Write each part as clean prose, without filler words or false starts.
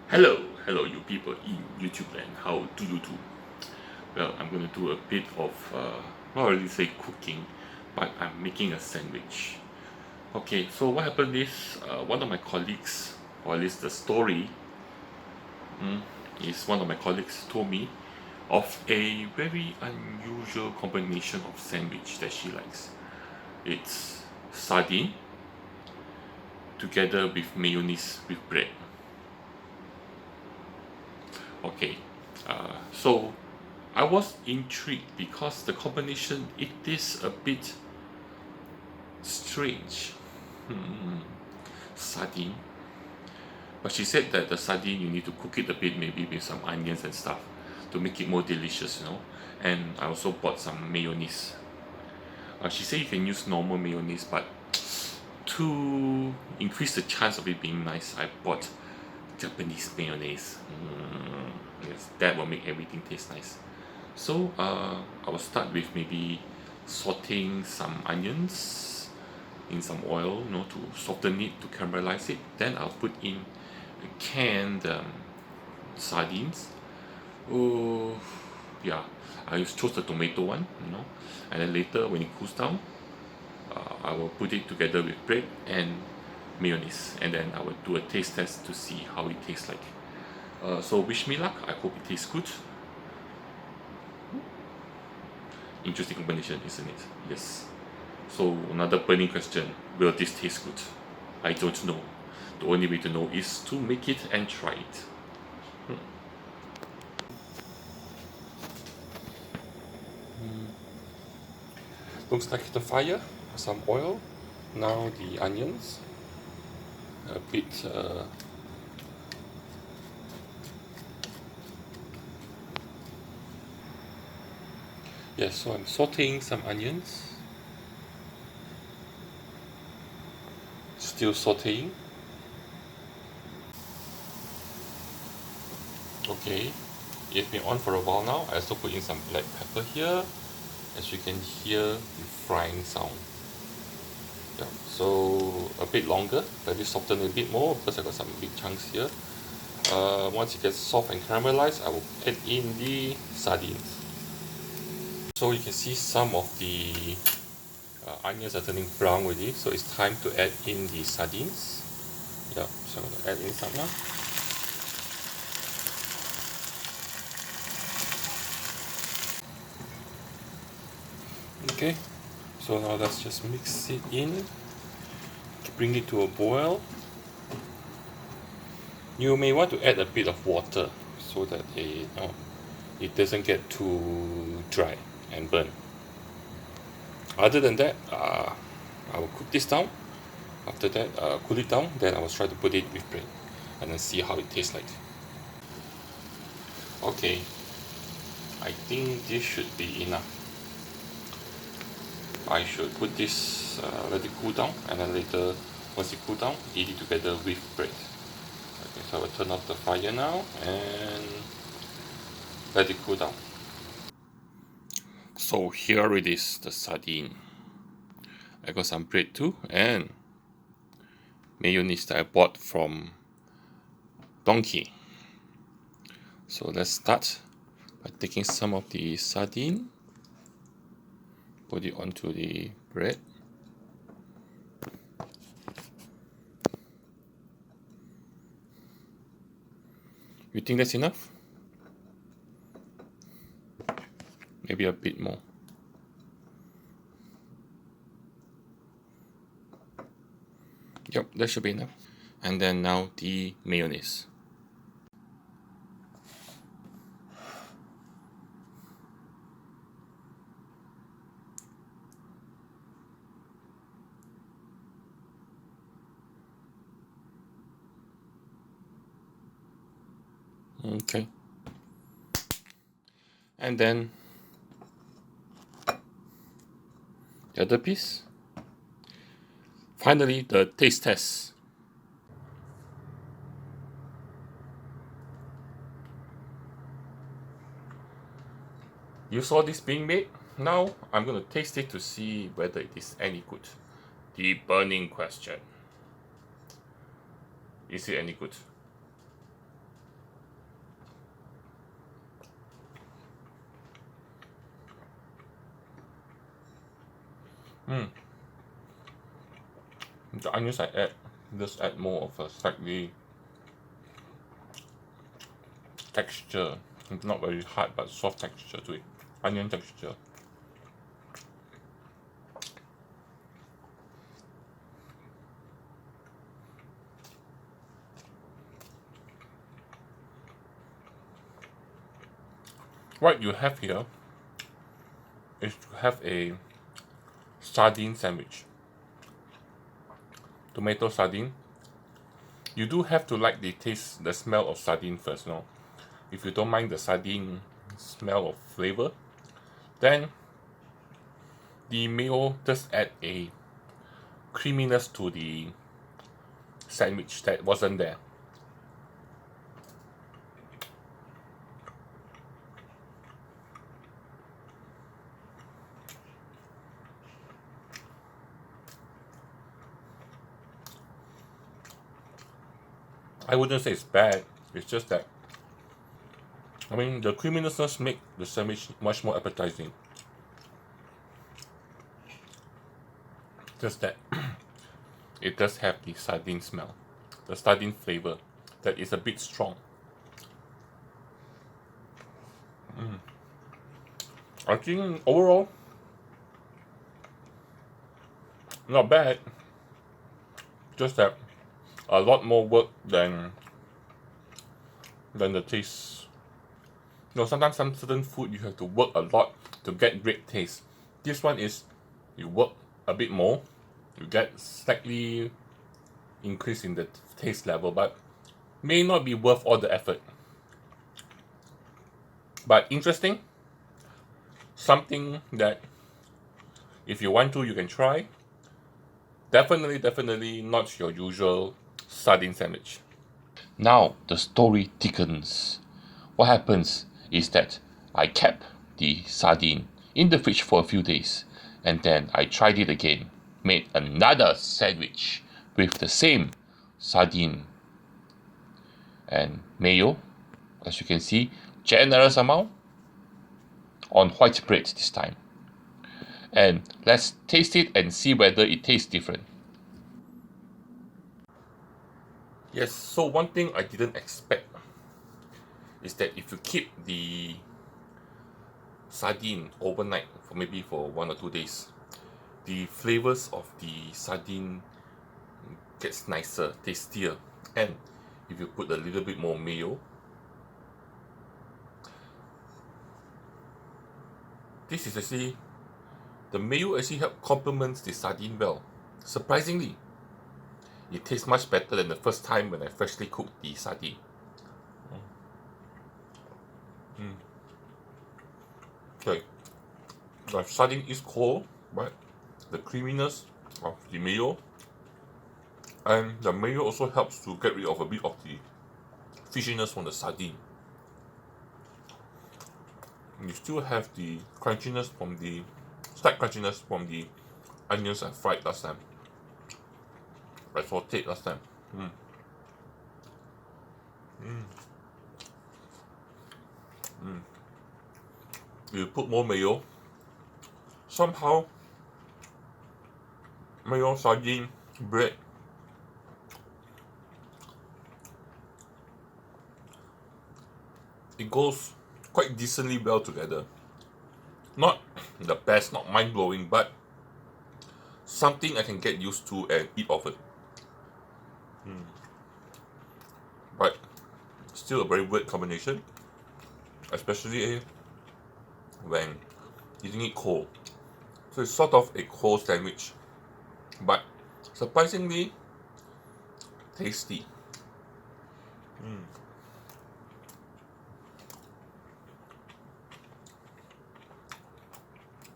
Hello, you people in YouTube land. How do you do? Well, I'm going to do a bit of, not really say cooking, but I'm making a sandwich. Okay, so what happened is one of my colleagues, or at least the story, mm, is one of my colleagues told me of a very unusual combination of sandwich that she likes. It's sardine together with mayonnaise with bread. Okay, so I was intrigued because the combination it is a bit strange. Hmm, Sardine, but she said that the sardine you need to cook it a bit, maybe with some onions and stuff, to make it more delicious, And I also bought some mayonnaise. She said you can use normal mayonnaise, but to increase the chance of it being nice, I bought Japanese mayonnaise. Yes, that will make everything taste nice. So I will start with maybe sauteing some onions in some oil, to soften it, to caramelize it. Then I'll put in canned sardines. Oh, yeah, I just chose the tomato one. And then later when it cools down, I will put it together with bread and mayonnaise, and then I will do a taste test to see how it tastes like. So wish me luck. I hope it tastes good. Interesting combination, isn't it? Yes. So another burning question: will this taste good? I don't know. The only way to know is to make it and try it. Looks like the fire. Some oil. Now the onions. A bit. Yes. So I'm sauteing some onions. Still sauteing. Okay, it's been on for a while now. I also put in some black pepper here, as you can hear the frying sound. Yeah, so a bit longer, let it soften a bit more because I got some big chunks here. Once it gets soft and caramelized, I will add in the sardines. So you can see some of the onions are turning brown already, so it's time to add in the sardines. Yeah, so I'm going to add in some now. Okay, so now let's just mix it in, bring it to a boil. You may want to add a bit of water so that it doesn't get too dry and burn. Other than that, I will cook this down. After that, cool it down, then I will try to put it with bread and then see how it tastes like. Okay, I think this should be enough. I should put this, let it cool down, and then later, once it cool down, eat it together with bread. Okay, so I will turn off the fire now and let it cool down. So here it is, the sardine. I got some bread too, and mayonnaise that I bought from Donkey. So let's start by taking some of the sardine, put it onto the bread. You think that's enough? Maybe a bit more. Yep, that should be enough. And then now the mayonnaise. Okay. And then the other piece. Finally, the taste test. You saw this being made? Now I'm going to taste it to see whether it is any good. The burning question. Is it any good? The onions I add just add more of a slightly texture, not very hard but soft texture to it, onion texture. What you have here is to have a sardine sandwich. Tomato sardine. You do have to like the taste, the smell of sardine first, no? If you don't mind the sardine smell or flavor, then the mayo just add a creaminess to the sandwich that wasn't there. I wouldn't say it's bad, it's just that, I mean, the creaminess does make the sandwich much more appetizing. Just that it does have the sardine smell, the sardine flavor that is a bit strong. I think overall, not bad. Just that a lot more work than the taste. You know, sometimes some certain food you have to work a lot to get great taste. This one is you work a bit more, you get slightly increase in the taste level, but may not be worth all the effort. But interesting, something that if you want to, you can try. Definitely not your usual sardine sandwich. Now the story thickens. What happens is that I kept the sardine in the fridge for a few days, and then I tried it again, made another sandwich with the same sardine and mayo, as you can see, generous amount, on white bread this time. And let's taste it and see whether it tastes different. Yes, so one thing I didn't expect is that if you keep the sardine overnight, for maybe for 1 or 2 days, the flavors of the sardine gets nicer, tastier. And if you put a little bit more mayo, this is actually, the mayo actually help complements the sardine well. Surprisingly, it tastes much better than the first time when I freshly cooked the sardine. Okay, the sardine is cold, but the creaminess of the mayo, and the mayo also helps to get rid of a bit of the fishiness from the sardine. You still have the crunchiness from the slight crunchiness from the onions I fried last time. I sauteed last time. You put more mayo. Somehow, mayo sardine bread it goes quite decently well together. Not the best, not mind blowing, but something I can get used to and eat often. But still a very weird combination, especially when eating it cold. So it's sort of a cold sandwich, but surprisingly tasty.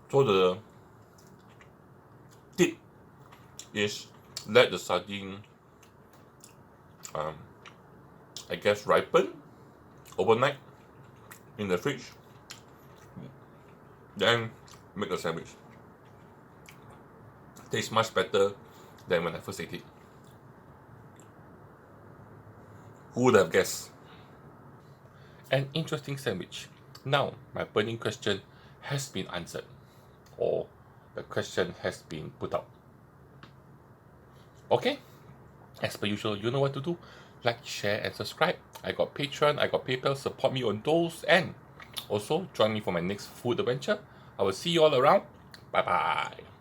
So the tip is let the sardine I guess ripen overnight in the fridge, then make a sandwich. Tastes much better than when I first ate it. Who would have guessed? An interesting sandwich. Now my burning question has been answered, or the question has been put out. Okay, as per usual, you know what to do. Like, share, and subscribe. I got Patreon, I got PayPal, support me on those, and also join me for my next food adventure. I will see you all around. Bye bye.